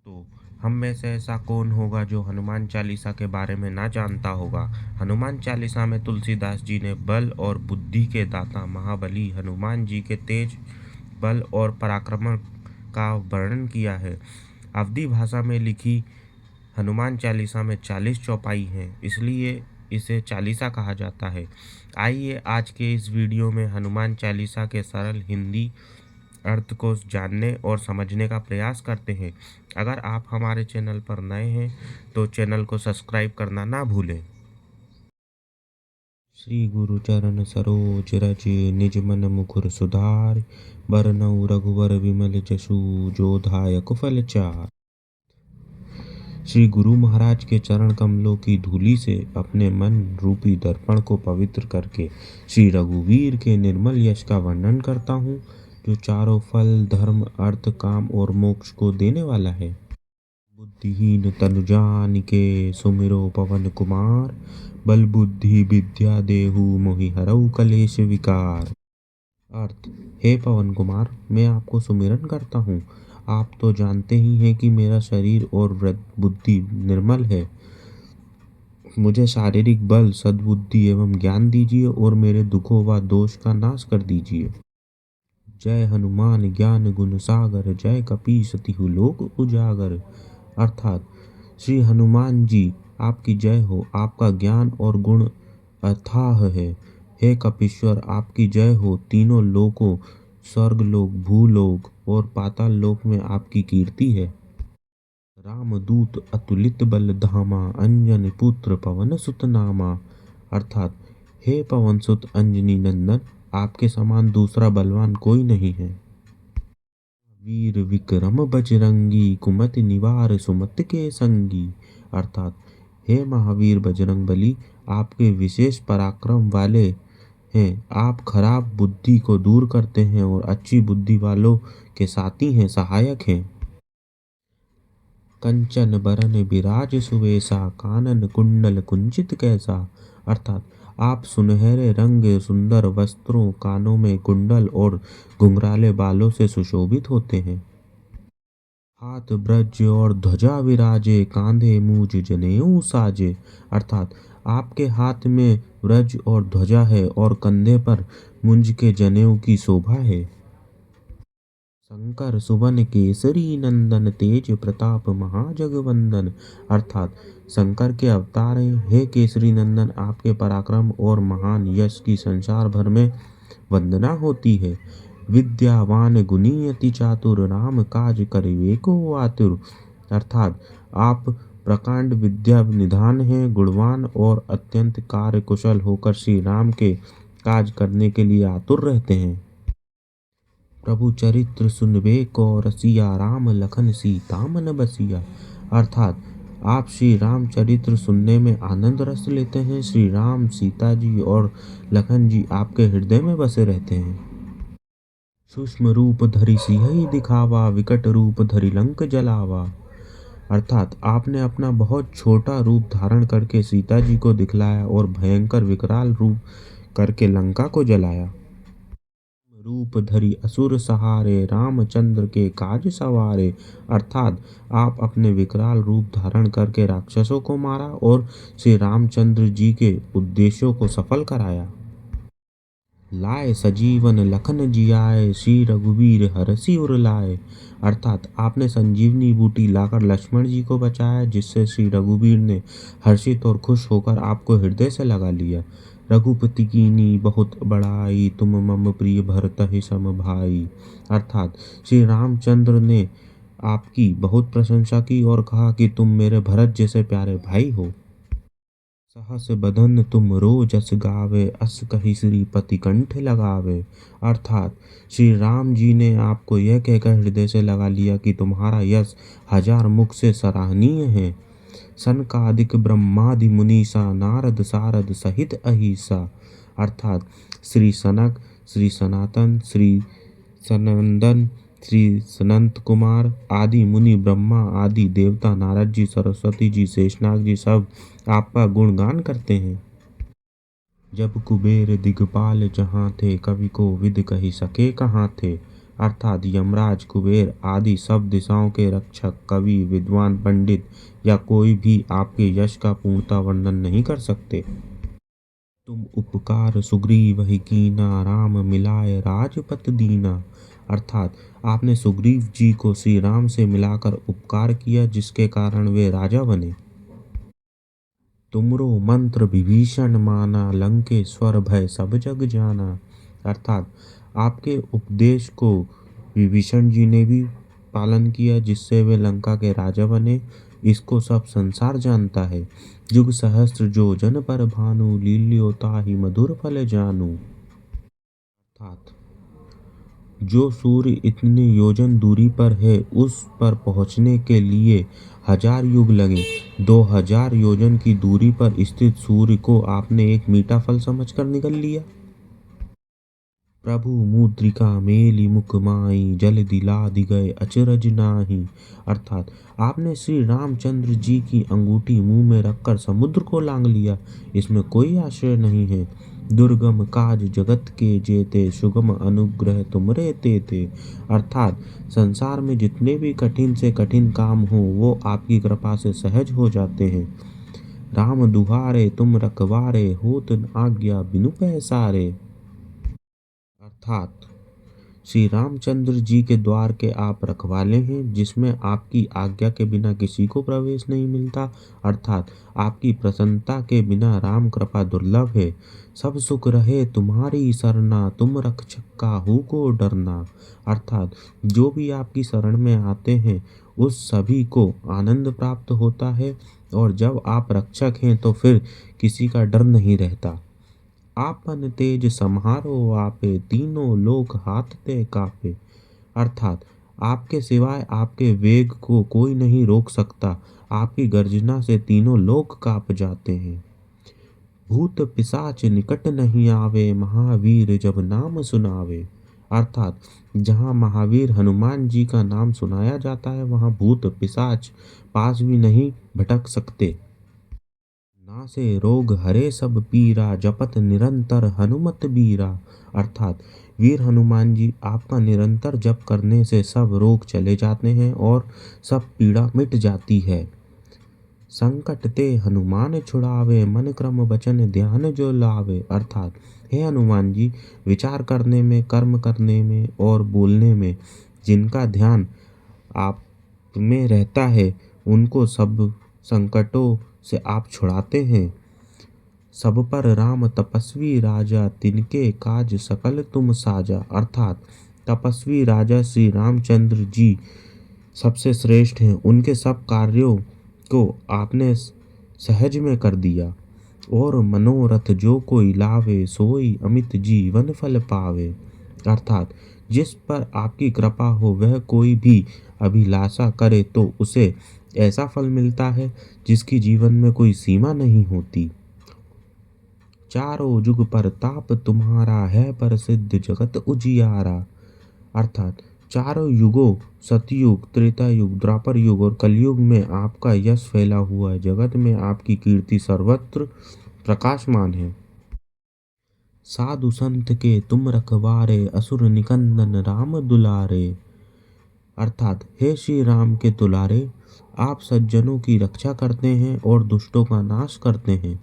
तो हम में से ऐसा कौन होगा जो हनुमान चालीसा के बारे में ना जानता होगा। हनुमान चालीसा में तुलसीदास जी ने बल और बुद्धि के दाता महाबली हनुमान जी के तेज बल और पराक्रम का वर्णन किया है। अवधी भाषा में लिखी हनुमान चालीसा में 40 चौपाई हैं, इसलिए इसे चालीसा कहा जाता है। आइए आज के इस वीडियो में हनुमान चालीसा के सरल हिंदी अर्थ को जानने और समझने का प्रयास करते हैं। अगर आप हमारे चैनल पर नए हैं तो चैनल को सब्सक्राइब करना ना भूलें। श्री गुरु चरण सरोज रज निज मन मुकुर सुधार, बरनउँ रघुवर विमल जसु जो दायक फल चार। श्री गुरु महाराज के चरण कमलों की धूलि से अपने मन रूपी दर्पण को पवित्र करके श्री रघुवीर के निर्मल यश का वर्णन करता हूँ, जो चारों फल धर्म अर्थ काम और मोक्ष को देने वाला है। बुद्धिहीन तनु जानिके सुमिरो पवन कुमार, बल बुद्धि विद्या देहु मोहि हरऊ कलेश विकार। अर्थ: हे पवन कुमार, मैं आपको सुमिरन करता हूँ। आप तो जानते ही हैं कि मेरा शरीर और बुद्धि निर्मल है। मुझे शारीरिक बल, सद्बुद्धि एवं ज्ञान दीजिए और मेरे दुखों व दोष का नाश कर दीजिए। जय हनुमान ज्ञान गुण सागर, जय कपीस तिहु लोक उजागर। अर्थात श्री हनुमान जी आपकी जय हो, आपका ज्ञान और गुण अथाह है। हे कपीश्वर, आपकी जय हो, तीनों लोकों स्वर्ग लोक, भूलोक और पाताल लोक में आपकी कीर्ति है। रामदूत अतुलित बल धामा, अंजनी पुत्र पवन सुत नामा। अर्थात हे पवन सुत अंजनी नंदन, आपके समान दूसरा बलवान कोई नहीं है। वीर विक्रम बजरंगी, कुमति निवार सुमति के संगी। अर्थात हे महावीर बजरंग बली, आपके विशेष पराक्रम वाले हैं। आप खराब बुद्धि को दूर करते हैं और अच्छी बुद्धि वालों के साथी हैं, सहायक हैं। कंचन बरन बिराज सुवेशा, कानन कुंडल कुंचित कैसा। अर्थात आप सुनहरे रंग, सुंदर वस्त्रों, कानों में कुंडल और घुंघराले बालों से सुशोभित होते हैं। हाथ ब्रज और ध्वजा विराजे, कांधे मूज जनेऊ साजे। अर्थात आपके हाथ में व्रज और ध्वजा है और कंधे पर मुंज के जनेऊ की शोभा है। शंकर सुवन केसरी नंदन, तेज प्रताप महाजगवंदन। अर्थात शंकर के अवतार हैं। हे केसरी नंदन, आपके पराक्रम और महान यश की संसार भर में वंदना होती है। विद्यावान गुणी अति चातुर, राम काज करिवे को आतुर। अर्थात आप प्रकांड विद्या निधान हैं, गुणवान और अत्यंत कार्य कुशल होकर श्री राम के काज करने के लिए आतुर रहते हैं। प्रभु चरित्र सुनबे को रसिया, राम लखन सीता मन बसिया। अर्थात आप श्री राम चरित्र सुनने में आनंद रस लेते हैं। श्री राम, सीता जी और लखन जी आपके हृदय में बसे रहते हैं। सूक्ष्म रूप धरि सियहि दिखावा, विकट रूप धरि लंक जलावा। अर्थात आपने अपना बहुत छोटा रूप धारण करके सीता जी को दिखलाया और भयंकर विकराल रूप करके लंका को जलाया। रूप धरि असुर सहारे, रामचंद्र के काज सवारे। अर्थात आप अपने विकराल रूप धारण करके राक्षसों को मारा और श्री रामचंद्र जी के उद्देश्यों को सफल कराया। लाए सजीवन लखन जियाए, श्री रघुवीर हरषि उर लाए। अर्थात आपने संजीवनी बूटी लाकर लक्ष्मण जी को बचाया, जिससे श्री रघुवीर ने हर्षित और खुश होकर आपको हृदय से लगा लिया। रघुपति कीनी बहुत बड़ाई, तुम मम प्रिय भरतहि सम भाई। अर्थात श्री रामचंद्र ने आपकी बहुत प्रशंसा की और कहा कि तुम मेरे भरत जैसे प्यारे भाई हो। सहस बदन तुम रोजस गावे, अस कहि श्रीपति कंठ लगावे। अर्थात श्री राम जी ने आपको यह कहकर हृदय से लगा लिया कि तुम्हारा यश हजार मुख से सराहनीय है। सनकादिक ब्रह्मादि मुनीसा, नारद सारद सहित अहिसा। अर्थात श्री सनक, श्री सनातन, श्री सनंदन, श्री सनंत कुमार आदि मुनि, ब्रह्मा आदि देवता, नारद जी, सरस्वती जी, शेषनाग जी सब आपका गुणगान करते हैं। जब कुबेर दिगपाल जहाँ थे, कवि को विद कही सके कहाँ थे। अर्थात यमराज, कुबेर आदि सब दिशाओं के रक्षक, कवि, विद्वान, पंडित या कोई भी आपके यश का पूर्णतः वर्णन नहीं कर सकते। तुम उपकार सुग्रीव ही कीना, राम मिलाए राजपत दीना। अर्थात आपने सुग्रीव जी को श्री राम से मिलाकर उपकार किया, जिसके कारण वे राजा बने। तुमरो मंत्र विभीषण माना, लंकेश्वर भय सब जग जाना। अर्थात आपके उपदेश को विभीषण जी ने भी पालन किया, जिससे वे लंका के राजा बने। इसको सब संसार जानता है। युग सहस्त्र जो जन पर भानु, लील्योता ही मधुर फल जानू। अर्थात जो सूर्य इतने योजन दूरी पर है, उस पर पहुंचने के लिए 1000 युग लगे। 2000 योजन की दूरी पर स्थित सूर्य को आपने एक मीठा फल समझकर निगल लिया। प्रभु मुद्रिका मेली मुख माई, जल दिला दिगए अचरज नाही। अर्थात आपने श्री रामचंद्र जी की अंगूठी मुंह में रखकर समुद्र को लांग लिया। इसमें कोई आश्चर्य नहीं है। दुर्गम काज जगत के जेते, सुगम अनुग्रह तुमरे तेते। अर्थात संसार में जितने भी कठिन से कठिन काम हो, वो आपकी कृपा से सहज हो जाते हैं। राम दुहारे तुम रखवारे, होत न आज्ञा बिनु पैसारे। अर्थात श्री रामचंद्र जी के द्वार के आप रखवाले हैं, जिसमें आपकी आज्ञा के बिना किसी को प्रवेश नहीं मिलता। अर्थात आपकी प्रसन्नता के बिना राम कृपा दुर्लभ है। सब सुख रहे तुम्हारी सरना, तुम रक्षक काहू को डरना। अर्थात जो भी आपकी शरण में आते हैं, उस सभी को आनंद प्राप्त होता है। और जब आप रक्षक हैं तो फिर किसी का डर नहीं रहता। आपन तेज सम्हारो आपे, तीनों लोक हाथ ते कापे। अर्थात आपके सिवाय आपके वेग को कोई नहीं रोक सकता। आपकी गर्जना से तीनों लोक कांप जाते हैं। भूत पिशाच निकट नहीं आवे, महावीर जब नाम सुनावे। अर्थात जहाँ महावीर हनुमान जी का नाम सुनाया जाता है, वहाँ भूत पिशाच पास भी नहीं भटक सकते। नासे रोग हरे सब पीरा, जपत निरंतर हनुमत बीरा। अर्थात वीर हनुमान जी आपका निरंतर जप करने से सब रोग चले जाते हैं और सब पीड़ा मिट जाती है। संकट ते हनुमान छुड़ावे, मन क्रम वचन ध्यान जो लावे। अर्थात हे हनुमान जी, विचार करने में, कर्म करने में और बोलने में जिनका ध्यान आप में रहता है, उनको सब संकटों से आप छुड़ाते हैं। सब पर राम तपस्वी राजा, तिनके काज सकल तुम साजा। अर्थात तपस्वी राजा श्री रामचंद्र जी सबसे श्रेष्ठ हैं। उनके सब कार्यों को आपने सहज में कर दिया। और मनोरथ जो कोई लावे, सोई अमित जीवन फल पावे। अर्थात जिस पर आपकी कृपा हो, वह कोई भी अभिलाषा करे तो उसे ऐसा फल मिलता है जिसकी जीवन में कोई सीमा नहीं होती। चारों जुग परताप तुम्हारा, है प्रसिद्ध जगत उजियारा। अर्थात चारों युगों, सतयुग, त्रेता युग, द्वापर युग और कलयुग में आपका यश फैला हुआ है। जगत में आपकी कीर्ति सर्वत्र प्रकाशमान है। साधु संत के तुम रखवारे, असुर निकंदन राम दुलारे। अर्थात हे श्री राम के दुलारे, आप सज्जनों की रक्षा करते हैं और दुष्टों का नाश करते हैं।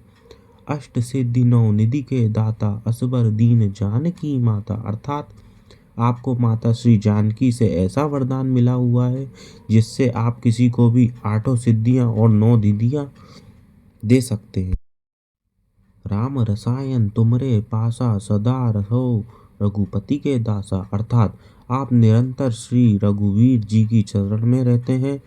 अष्ट सिद्धि नौ निधि के दाता, असबर दीन जानकी माता। अर्थात आपको माता श्री जानकी से ऐसा वरदान मिला हुआ है, जिससे आप किसी को भी 8 सिद्धियां और 9 निधियां दे सकते हैं। राम रसायन तुमरे पासा, सदा रहो रघुपति के दासा। अर्थात आप निरंतर श्री रघुवीर जी की चरण में रहते हैं,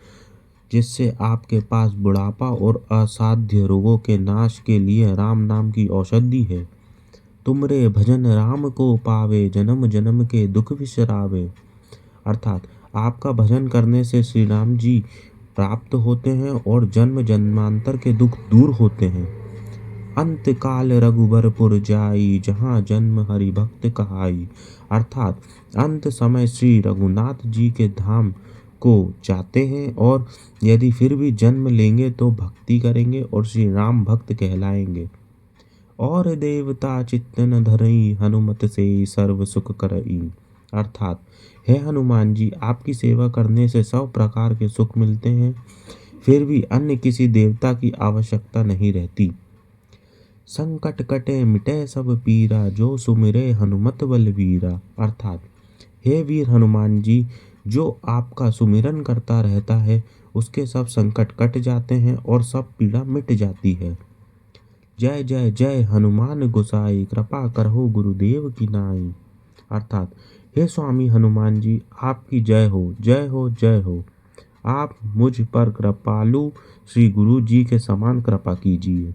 जिससे आपके पास बुढ़ापा और असाध्य रोगों के नाश के लिए राम नाम की औषधि है। तुमरे भजन राम को पावे, जन्म जन्म के दुख विसरावे। अर्थात आपका भजन करने से श्री राम जी प्राप्त होते हैं और जन्म जन्मांतर के दुख दूर होते हैं। अंत काल रघुबरपुर जाई, जहाँ जन्म हरि भक्त कहाई। अर्थात अंत समय श्री रघुनाथ जी के धाम को जाते हैं और यदि फिर भी जन्म लेंगे तो भक्ति करेंगे और श्री राम भक्त कहलाएंगे। और देवता चित्त न धरई, हनुमत से सर्व सुख करई। अर्थात हे हनुमान जी, आपकी सेवा करने से सब प्रकार के सुख मिलते हैं, फिर भी अन्य किसी देवता की आवश्यकता नहीं रहती। संकट कटे मिटे सब पीरा, जो सुमिरे हनुमत बलवीरा। अर्थात हे वीर हनुमान जी, जो आपका सुमिरन करता रहता है उसके सब संकट कट जाते हैं और सब पीड़ा मिट जाती है। जय जय जय हनुमान गोसाई, कृपा करहो गुरुदेव की नाई। अर्थात हे स्वामी हनुमान जी, आपकी जय हो जय हो जय हो। आप मुझ पर कृपालु श्री गुरु जी के समान कृपा कीजिए।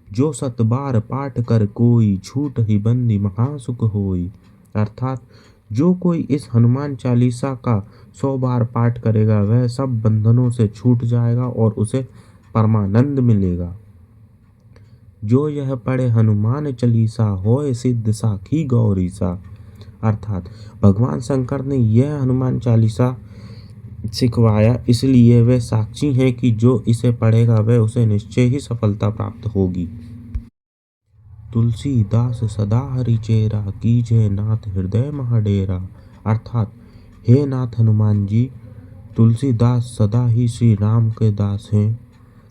जो सत बार पाठ कर कोई, छूट ही बंदी महासुख होई। अर्थात जो कोई इस हनुमान चालीसा का 100 बार पाठ करेगा वह सब बंधनों से छूट जाएगा और उसे परमानंद मिलेगा। जो यह पढ़े हनुमान चालीसा, होए सिद्ध साखी गौरीसा। अर्थात भगवान शंकर ने यह हनुमान चालीसा सिखवाया, इसलिए वे साक्षी हैं कि जो इसे पढ़ेगा वह उसे निश्चय ही सफलता प्राप्त होगी। तुलसीदास सदा हरिचेरा, कीजे नाथ हृदय महाडेरा। अर्थात हे नाथ हनुमान जी, तुलसीदास सदा ही श्री राम के दास हैं,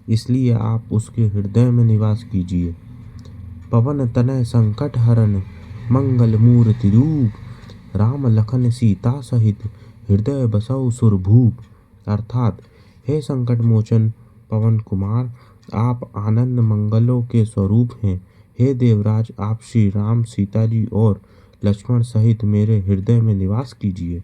इसलिए आप उसके हृदय में निवास कीजिए। पवन तनय संकट हरन, मंगल मूर्ति रूप, राम लखन सीता सहित, हृदय बसौ सुरभूप। अर्थात हे संकट मोचन पवन कुमार, आप आनंद मंगलों के स्वरूप हैं। हे देवराज, आप श्री राम, सीता जी और लक्ष्मण सहित मेरे हृदय में निवास कीजिए।